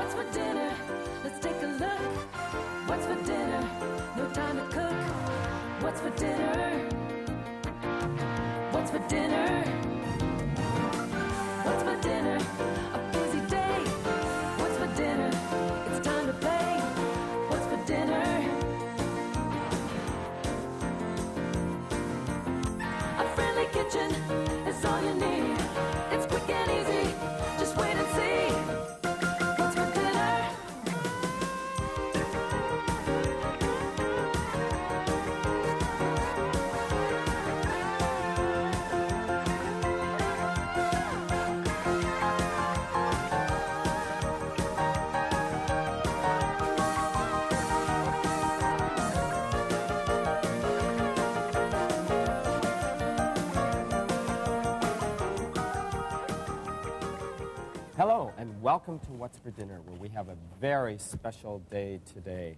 What's for dinner? Let's take a look. What's for dinner? No time to cook. What's for dinner? What's for dinner? What's for dinner? A busy day. What's for dinner? It's time to play. What's for dinner? A friendly kitchen is all you need. It's quick and easy. Just wait and see. What's for dinner? Hello, and welcome to What's for Dinner, where we have a very special day today.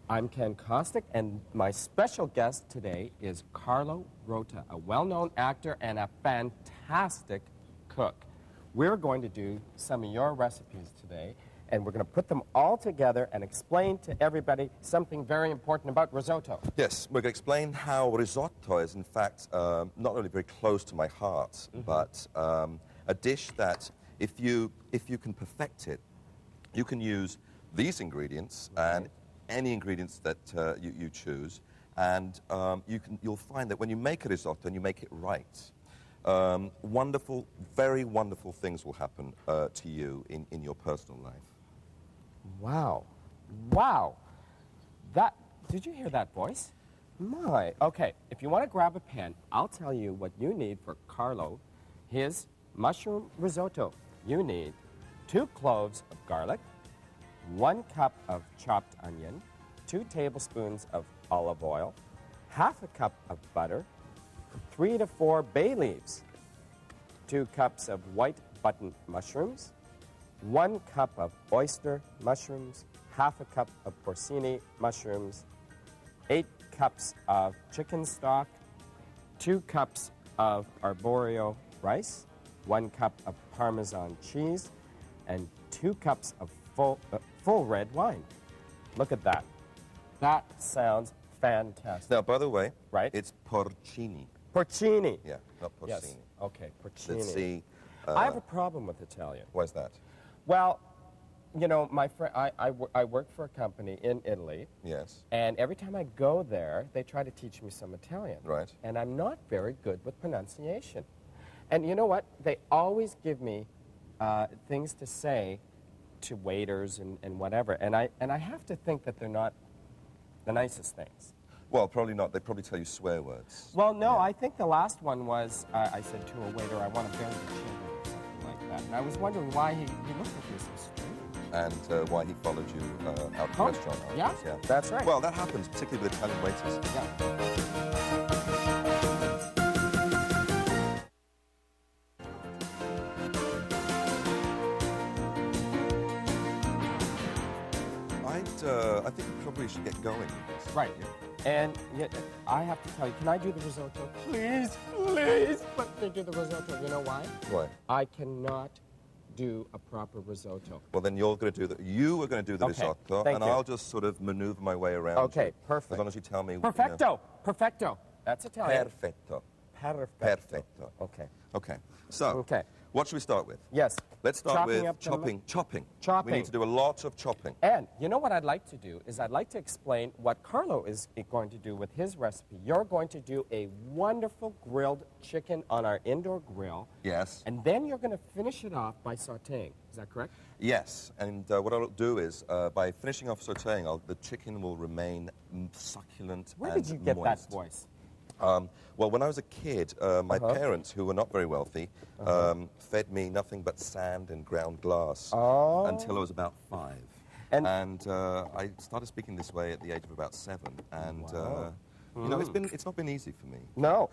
I'm Ken Kostick, and my special guest today is Carlo Rota, a well-known actor and a fantastic cook. We're going to do some of your recipes today, and we're going to put them all together and explain to everybody something very important about risotto. Yes, we're going to explain how risotto is, in fact, not only very close to my heart, but a dish that, if you can perfect it, you can use these ingredients and any ingredients that you choose, and you'll find that when you make a risotto and you make it right, wonderful, very wonderful things will happen to you in your personal life. Wow. Wow. Did you hear that voice? My. Okay, if you want to grab a pen, I'll tell you what you need for Carlo, his mushroom risotto. You need 2 cloves of garlic, 1 cup of chopped onion, 2 tablespoons of olive oil, half a cup of butter, 3 to 4 bay leaves, 2 cups of white button mushrooms, 1 cup of oyster mushrooms, half a cup of porcini mushrooms, 8 cups of chicken stock, 2 cups of arborio rice, 1 cup of Parmesan cheese, and 2 cups of full red wine. Look at that. That sounds fantastic. Now, by the way, right? It's porcini. Porcini. Yeah, not porcini. Yes. Okay, porcini. Let's see. I have a problem with Italian. Why is that? Well, you know, my friend, I work for a company in Italy. Yes. And every time I go there, they try to teach me some Italian. Right. And I'm not very good with pronunciation. And you know what? They always give me things to say to waiters and whatever. And I have to think that they're not the nicest things. Well, probably not. They probably tell you swear words. Well, no, yeah. I think the last one was, I said to a waiter, I want a berry of chili or something like that. And I was wondering why he looked at me so strange. And why he followed you out of the restaurant. Yeah, that's right. Well, that happens, particularly with Italian waiters. Yeah. I think we probably should get going. Right. And yet, I have to tell you, can I do the risotto? Please, please, let me do the risotto. You know why? Why? I cannot do a proper risotto. Well, then you're going to do you are going to do the risotto, and I'll just sort of maneuver my way around. Okay, perfect. As long as you tell me. Perfecto, you know. perfecto. That's Italian. Perfetto. Perfecto. Okay. Okay. So, what should we start with? Yes. Let's start with chopping. We need to do a lot of chopping. And you know what I'd like to do is I'd like to explain what Carlo is going to do with his recipe. You're going to do a wonderful grilled chicken on our indoor grill. Yes. And then you're going to finish it off by sauteing. Is that correct? Yes. And what I'll do is, by finishing off sauteing, the chicken will remain succulent and moist. Where did you get that voice? Well, when I was a kid, my parents, who were not very wealthy, fed me nothing but sand and ground glass until I was about 5. And I started speaking this way at the age of about 7. And you know, it's not been easy for me. No,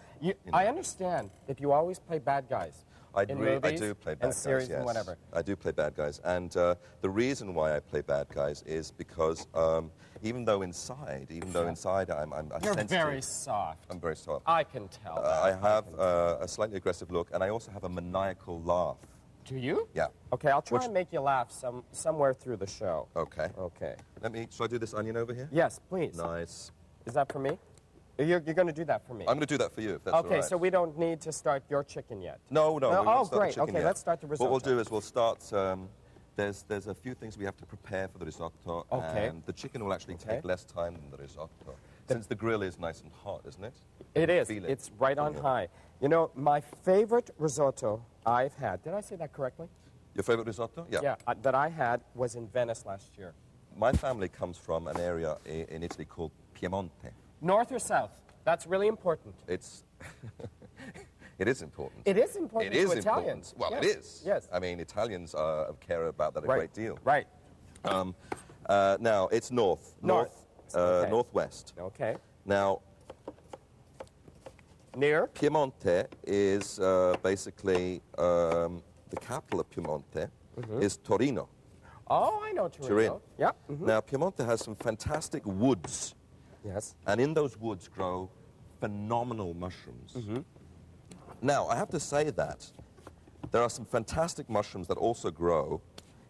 I understand that you always play bad guys. I do play bad guys, series yes. And whatever. I do play bad guys, and the reason why I play bad guys is because even though inside I'm You're sensitive. very soft. I'm very soft. I can tell. I have a slightly aggressive look, and I also have a maniacal laugh. Do you? Yeah. Okay, I'll try Which- and make you laugh somewhere through the show. Okay. Okay. Shall I do this onion over here? Yes, please. Nice. Is that for me? You're going to do that for me? I'm going to do that for you, if that's all Okay, right. so we don't need to start your chicken yet. No, we won't Oh, start the great. chicken Okay, yet. let's start the risotto. What we'll do is we'll start, there's a few things we have to prepare for the risotto. Okay. And the chicken will actually Okay. take less time than the risotto. Since the grill is nice and hot, isn't it? It is. Feel it. It's right on Yeah. high. You know, my favorite risotto I've had, did I say that correctly? Your favorite risotto? Yeah. That I had was in Venice last year. My family comes from an area in Italy called Piemonte. North or south? That's really important. It's it is important. It is important It is to Italians. important. Well, Yes. it is. Yes. I mean, Italians care about that a Right. great deal. Right. Now, it's north. North. Okay. Northwest. Okay. Now, Near? Piemonte is basically the capital of Piemonte is Torino. Oh, I know Torino. Turin. Yeah. Now, Piemonte has some fantastic woods, Yes. and in those woods grow phenomenal mushrooms. Now, I have to say that there are some fantastic mushrooms that also grow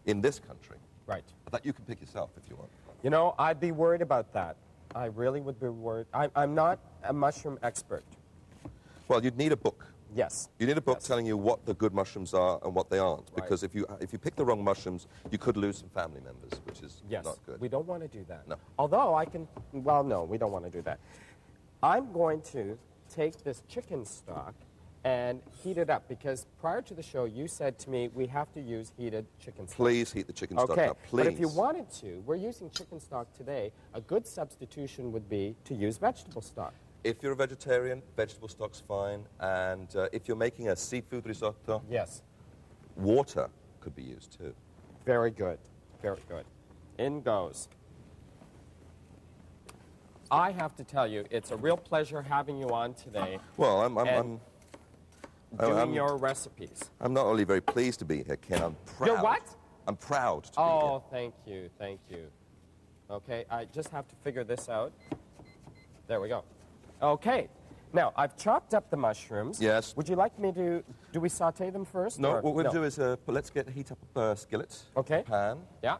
in this country Right. that you can pick yourself if you want. You know, I'd be worried about that. I really would be worried. I'm not a mushroom expert. Well, you'd need a book. Yes. You need a book Yes. telling you what the good mushrooms are and what they aren't. Right. Because if you pick the wrong mushrooms, you could lose some family members, which is Yes. not good. We don't want to do that. No. Although I can, well, no, we don't want to do that. I'm going to take this chicken stock and heat it up because prior to the show, you said to me we have to use heated chicken stock. Please heat the chicken stock Okay, up, please. but if you wanted to, we're using chicken stock today. A good substitution would be to use vegetable stock. If you're a vegetarian, vegetable stock's fine. And if you're making a seafood risotto, Yes. water could be used too. Very good. Very good. In goes. I have to tell you, it's a real pleasure having you on today, Well, I'm doing your recipes. I'm not only very pleased to be here, Ken, I'm proud. You're what? I'm proud to be Oh, thank you, thank you. Okay, I just have to figure this out. There we go. Okay, now I've chopped up the mushrooms. Yes. Would you like me to, do we saute them first? here. No, or- what we'll do is let's heat up a skillet, Okay. pan, Yeah.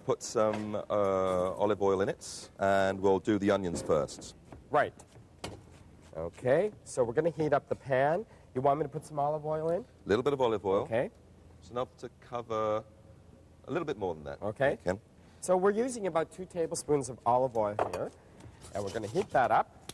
put some olive oil in it, and we'll do the onions first. Right. Okay, so we're going to heat up the pan. You want me to put some olive oil in? A little bit of olive oil. Okay. It's enough to cover a little bit more than that. Okay. Ken. So we're using about 2 tablespoons of olive oil here, and we're going to heat that up.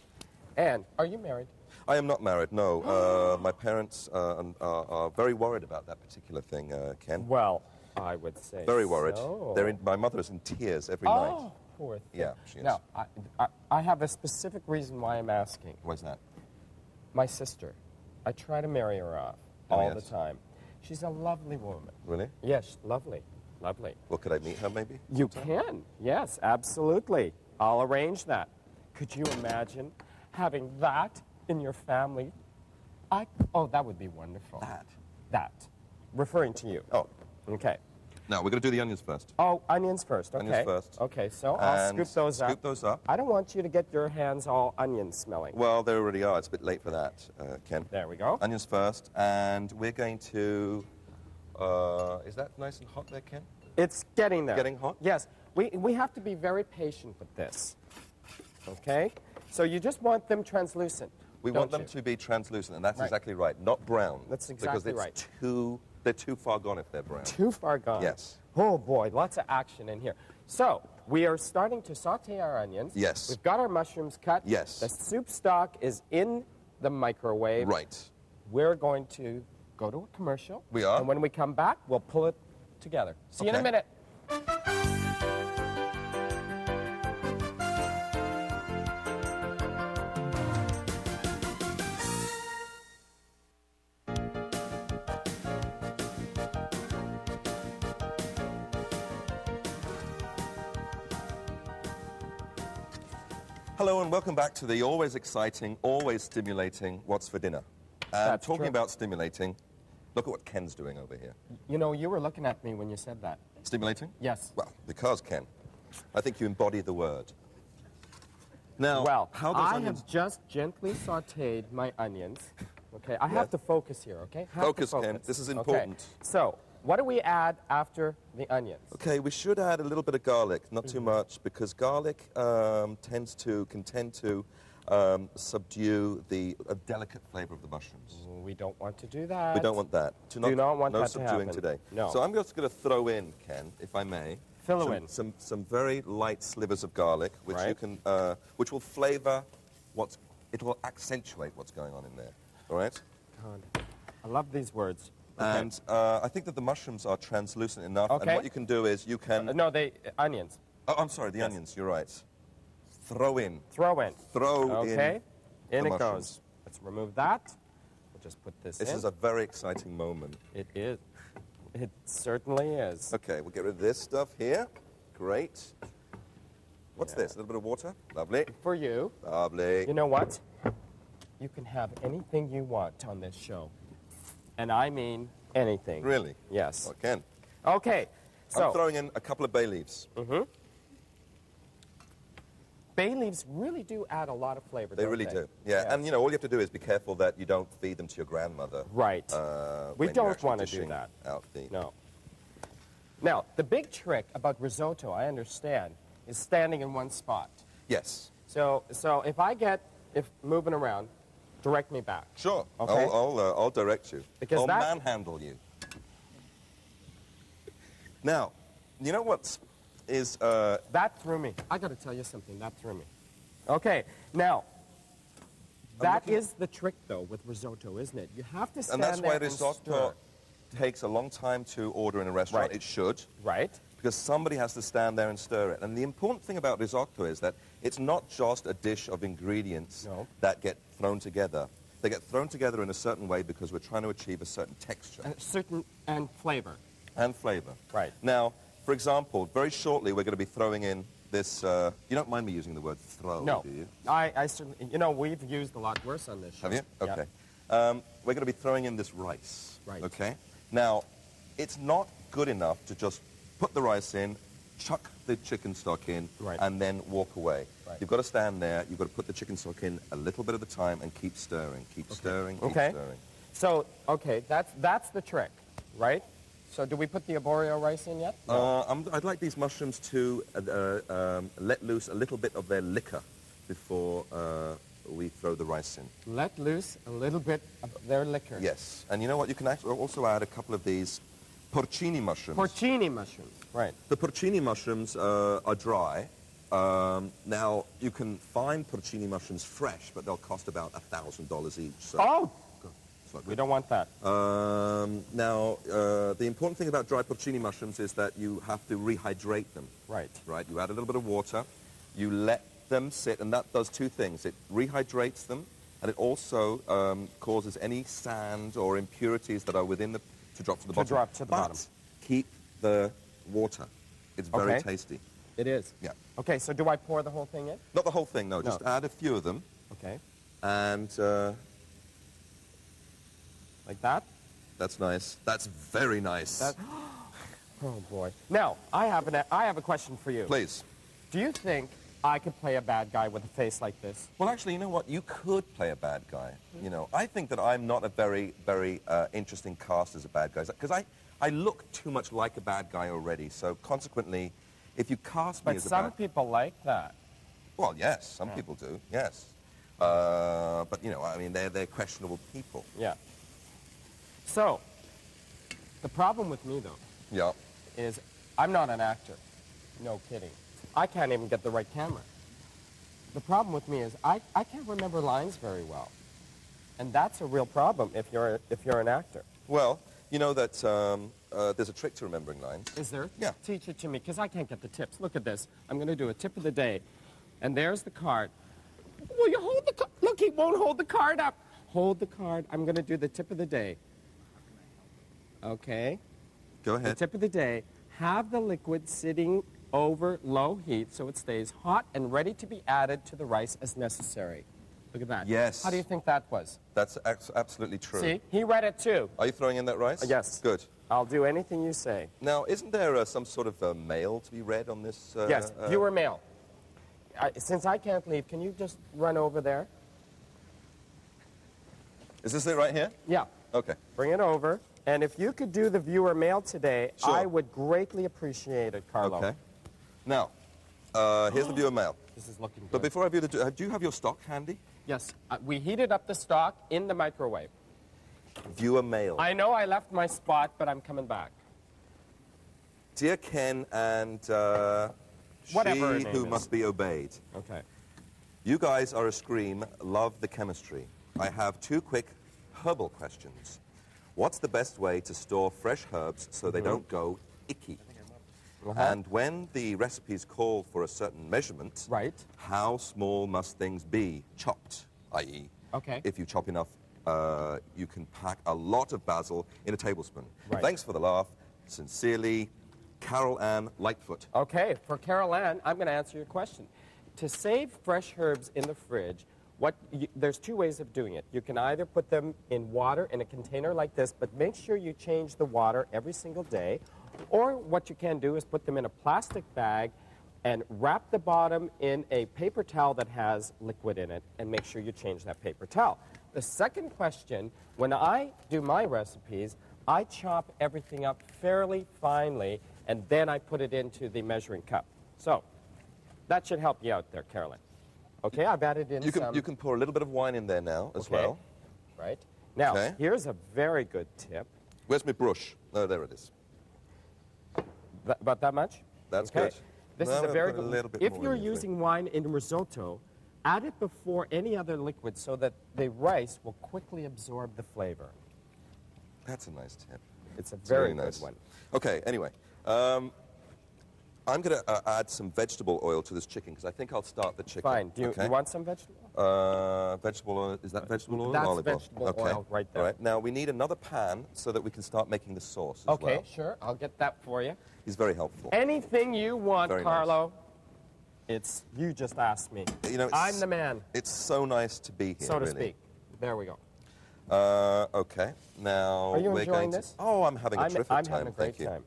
And are you married? I am not married, no. My parents are very worried about that particular thing, Ken. Well, I would say Very worried. so. My mother is in tears every night. Oh, poor thing. Yeah, she is. Now, I have a specific reason why I'm asking. What's that? My sister, I try to marry her off Oh, all yes. the time. She's a lovely woman. Really? Yes, lovely, lovely. Well, could I meet her maybe? You can, yes, absolutely. I'll arrange that. Could you imagine having that in your family? Oh, that would be wonderful. That. Referring to you. Oh, Okay. now we're going to do the onions first. Oh, onions first. Okay. Onions first. Okay, so I'll And scoop those up. Scoop those up. I don't want you to get your hands all onion smelling. Well, they already are. It's a bit late for that, Ken. There we go. Onions first, and we're going to... is that nice and hot there, Ken? It's getting there. Getting hot? Yes. We have to be very patient with this. Okay? So you just want them translucent. We don't want them you? to be translucent, and that's Right. exactly right. Not brown. That's because exactly right. They're too far gone if they're brown. Too far gone. Yes. Oh boy, lots of action in here. So we are starting to saute our onions. Yes. We've got our mushrooms cut. Yes. The soup stock is in the microwave. Right. We're going to go to a commercial. We are. And when we come back, we'll pull it together. See you in a Okay. minute. Hello and welcome back to the always exciting, always stimulating What's for Dinner. And That's talking true. about stimulating, look at what Ken's doing over here. You know, you were looking at me when you said that. Stimulating? Yes. Well, because, Ken, I think you embody the word. Now, Well, how those I onions... have just gently sauteed my onions. Okay, I have to focus here, okay? Have to Focus, Ken. This is important. Okay. So, what do we add after the onions? Okay, we should add a little bit of garlic, not too much, because garlic can tend to subdue the delicate flavor of the mushrooms. We don't want to do that. We don't want that. Do not want no that to subduing happen. today. No. So I'm just going to throw in, Ken, if I may, some very light slivers of garlic, which you can, which will flavor it will accentuate what's going on in there. All right. God, I love these words. Okay. And I think that the mushrooms are translucent enough. Okay. And what you can do is you can. No, onions. Oh, I'm sorry, the onions. You're right. Throw in. Throw in. Throw in. Okay. In the it mushrooms. goes. Let's remove that. We'll just put this in. This is a very exciting moment. It is. It certainly is. Okay, we'll get rid of this stuff here. Great. What's this? A little bit of water? Lovely. For you. Lovely. You know what? You can have anything you want on this show. And I mean anything. Really? Yes. I can. Okay. So I'm throwing in a couple of bay leaves. Mm-hmm. Bay leaves really do add a lot of flavor. They really do. Yeah. Yes. And you know, all you have to do is be careful that you don't feed them to your grandmother. Right. We when you're don't actually want to do dishing that. Out the No. Now, the big trick about risotto, I understand, is standing in one spot. Yes. So if moving around, direct me back. Sure. Okay. I'll direct you. Because I'll that- manhandle you. Now, you know what is That threw me. I got to tell you something. That threw me. Okay. Now, that is the trick, though, with risotto, isn't it? You have to stand and that's why there and risotto stir. takes a long time to order in a restaurant. Right. It should. Right. Because somebody has to stand there and stir it. And the important thing about risotto is that it's not just a dish of ingredients No. that get thrown together. They get thrown together in a certain way because we're trying to achieve a certain texture And flavor. and flavor. Right. Now, for example, very shortly we're going to be throwing in this. You don't mind me using the word throw, No. do you? I certainly, we've used a lot worse on this show. Have you? Yeah. Okay. We're going to be throwing in this rice. Right. Okay. Now, it's not good enough to just put the rice in, chuck the chicken stock in, Right. and then walk away. Right. You've got to stand there. You've got to put the chicken stock in a little bit at a time and keep stirring, keep stirring, keep Okay. stirring. So, okay, that's the trick, right? So do we put the arborio rice in yet? I'd like these mushrooms to let loose a little bit of their liquor before we throw the rice in. Let loose a little bit of their liquor. Yes. And you know what? You can also add a couple of these porcini mushrooms. Porcini mushrooms, right. The porcini mushrooms are dry. Now, you can find porcini mushrooms fresh, but they'll cost about $1,000 each. So Oh, it's not we good. don't want that. Now, the important thing about dry porcini mushrooms is that you have to rehydrate them. Right. Right? You add a little bit of water, you let them sit, and that does two things. It rehydrates them, and it also causes any sand or impurities that are within to drop to the bottom. drop to the bottom. But keep the water. It's very Okay. tasty. It is. Yeah. Okay, so do I pour the whole thing in? Not the whole thing, no. Just add a few of them, Okay, and like that? that's nice. That's very nice. That. Oh boy. Now, I have a question for you. Please. Do you think I could play a bad guy with a face like this? Well, actually, you know what? You could play a bad guy. You know, I think that I'm not a very, very interesting cast as a bad guy. Because I look too much like a bad guy already. So consequently, if you cast me But as a some bad... people like that. Well, yes, some people do, yes. But, you know, I mean, they're questionable people. Yeah. So, the problem with me, though, Yeah. is I'm not an actor. No kidding. I can't even get the right camera. The problem with me is I can't remember lines very well. And that's a real problem if you're an actor. Well, you know that there's a trick to remembering lines. Is there? Yeah. Teach it to me, because I can't get the tips. Look at this. I'm going to do a tip of the day. And there's the card. Will you hold the card? Look, he won't hold the card up. Hold the card. I'm going to do the tip of the day. Okay. Go The ahead. tip of the day, have the liquid sitting over low heat so it stays hot and ready to be added to the rice as necessary. Look at that. Yes. How do you think that was? That's absolutely true. See, he read it too. Are you throwing in that rice? Yes. Good. I'll do anything you say. Now, isn't there some sort of mail to be read on this? Yes, viewer mail. Since I can't leave, can you just run over there? Is this it right here? Yeah. Okay. Bring it over. And if you could do the viewer mail today, Sure. I would greatly appreciate it, Carlo. Okay. Now, here's the viewer mail. This is looking good. But before I view the, do you have your stock handy? Yes, we heated up the stock in the microwave. Viewer mail. I know I left my spot, but I'm coming back. Dear Ken and Whatever her she name who is. must be obeyed. Okay. You guys are a scream, love the chemistry. I have 2 quick herbal questions. What's the best way to store fresh herbs so they don't go icky? And when the recipes call for a certain measurement, Right. how small must things be chopped? I.e., Okay. if you chop enough, you can pack a lot of basil in a tablespoon. Right. Thanks for the laugh. Sincerely, Carol Ann Lightfoot. Okay, for Carol Ann, I'm going to answer your question. To save fresh herbs in the fridge, there's 2 ways of doing it. You can either put them in water in a container like this, but make sure you change the water every single day. Or what you can do is put them in a plastic bag and wrap the bottom in a paper towel that has liquid in it, and make sure you change that paper towel. The second question, when I do my recipes, I chop everything up fairly finely, and then I put it into the measuring cup. So that should help you out there, Carolyn. Okay, I've added in some... You can pour a little bit of wine in there now as Okay. well. Right. Now, Okay. here's a very good tip. Where's my brush? Oh, there it is. About that much? That's Okay. good. This Now is a we'll very put a good little bit If more you're in there. using wine in risotto, add it before any other liquid so that the rice will quickly absorb the flavor. That's a nice tip. It's a very really nice. good one. Okay, anyway. I'm going to add some vegetable oil to this chicken because I think I'll start the chicken. Fine. Do you, okay? you want some vegetable? Vegetable oil, is that vegetable oil? That's or olive vegetable oil? oil right there. All right, now we need another pan so that we can start making the sauce as Okay, well. sure. I'll get that for you. He's very helpful. Anything you want, Very nice. Carlo. It's you just asked me. You know, I'm the man, It's so nice to be here, so to really. speak. There we go. Okay, now Are you we're enjoying going this? to... Oh, I'm having a terrific I'm time, having a great thank you. time.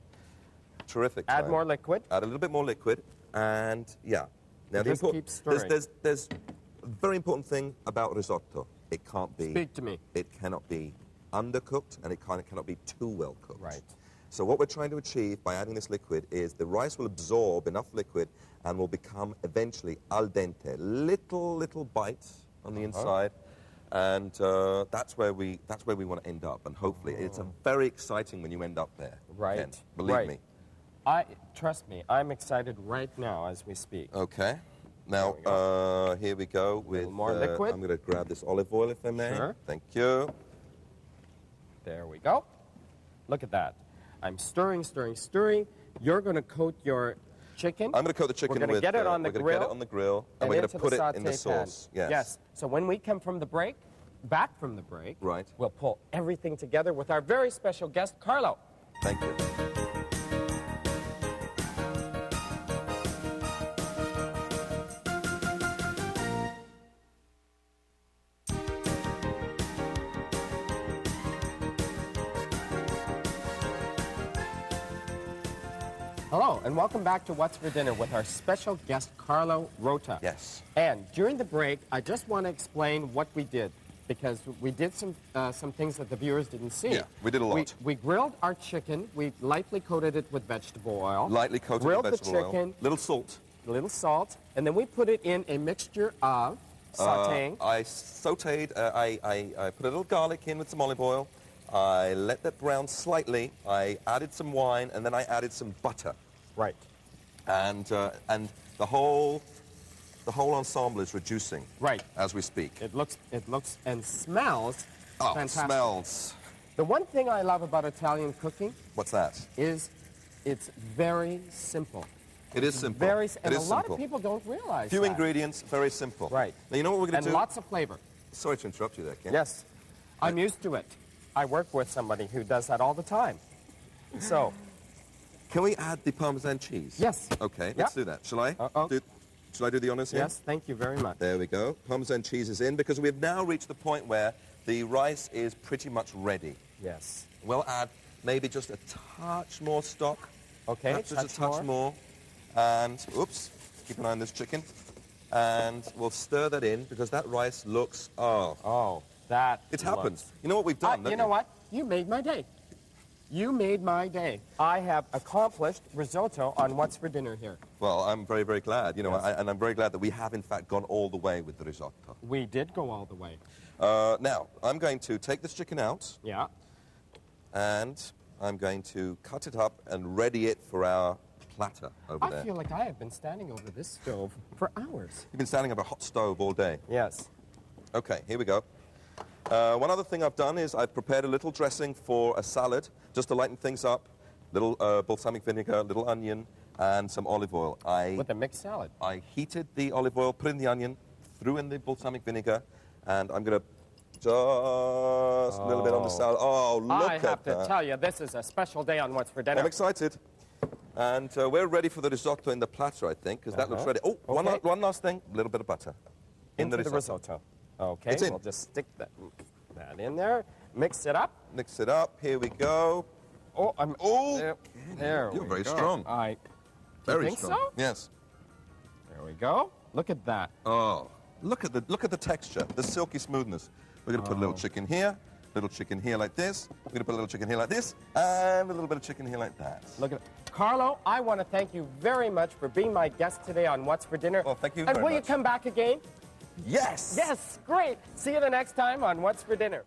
Terrific Add time. more liquid. Add a little bit more liquid, and yeah. Now Just keep stirring. There's a very important thing about risotto. It can't be. Speak to me. It cannot be undercooked, and it cannot be too well cooked. Right. So what we're trying to achieve by adding this liquid is the rice will absorb enough liquid and will become eventually al dente, little bites on the inside, and that's where we want to end up. And hopefully, it's a very exciting when you end up there. Right. Ken, believe right. me. Trust me, I'm excited right now as we speak. Okay. Now, here we go with more liquid. I'm going to grab this olive oil, if I may. Sure. Thank you. There we go. Look at that. I'm stirring. You're going to coat your chicken. I'm going to coat the chicken We're going with... to get it on the we're grill. going to get it on the grill, and we're going to into put the it in the saute pan. sauce. Yes. Yes. So when we come from the break, back from the break, Right. we'll pull everything together with our very special guest, Carlo. Thank you. Hello, and welcome back to What's for Dinner with our special guest, Carlo Rota. Yes. And during the break, I just want to explain what we did, because we did some things that the viewers didn't see. Yeah, we did a lot. We grilled our chicken. We lightly coated it with vegetable oil. Lightly coated grilled with vegetable the chicken, oil. Little salt. a little salt, and then we put it in a mixture of sauteing. I sauteed, I put a little garlic in with some olive oil. I let that brown slightly. I added some wine, and then I added some butter. Right. And the whole ensemble is reducing. Right. As we speak. It looks and smells fantastic. Smells. The one thing I love about Italian cooking What's that? is it's very simple. It is simple. And it a is lot simple. of people don't realize Few that. ingredients, very simple. Right. Now, you know what we're going And to do? lots of flavor. Sorry to interrupt you there, Ken. Yes. I'm used to it. I work with somebody who does that all the time. So, Can we add the Parmesan cheese? yes. Okay, let's do that. Shall I? Shall I do the honors here? Yes, thank you very much. There we go. Parmesan cheese is in because we've now reached the point where the rice is pretty much ready. Yes. We'll add maybe just a touch more stock. Okay, Perhaps just a touch more. And, oops, keep an eye on this chicken. And we'll stir that in because that rice looks, That It's happened. looks- You know what we've done, don't you know what? You made my day. You made my day. I have accomplished risotto on what's for dinner here. Well, I'm very, very glad. You know, Yes. and I'm very glad that we have, in fact, gone all the way with the risotto. We did go all the way. Now, I'm going to take this chicken out, Yeah. and I'm going to cut it up and ready it for our platter over I there. feel like I have been standing over this stove for hours. You've been standing over a hot stove all day. Yes. Okay, here we go. One other thing I've done is I've prepared a little dressing for a salad, just to lighten things up. Little balsamic vinegar, little onion, and some olive oil. With a mixed salad. I heated the olive oil, put in the onion, threw in the balsamic vinegar, and I'm going to just a little bit on the salad. Oh, look I at have that. to tell you, this is a special day on What's for Dinner. I'm excited. And we're ready for the risotto in the platter, I think, because that looks ready. Oh, Okay. one last thing, a little bit of butter. Into the risotto. Okay, It's in. we'll just stick that in there. Mix it up. Mix it up. Here we go. Oh, Oh, there you're we very go. strong. Very think strong. so? Yes. There we go. Look at that. Oh, look at the texture, the silky smoothness. We're going to put a little chicken here like this. We're going to put a little chicken here like this, and a little bit of chicken here like that. Look at it. Carlo, I want to thank you very much for being my guest today on What's for Dinner. Well, thank you And very will you much. come back again? Yes. Yes, great. See you the next time on What's for Dinner.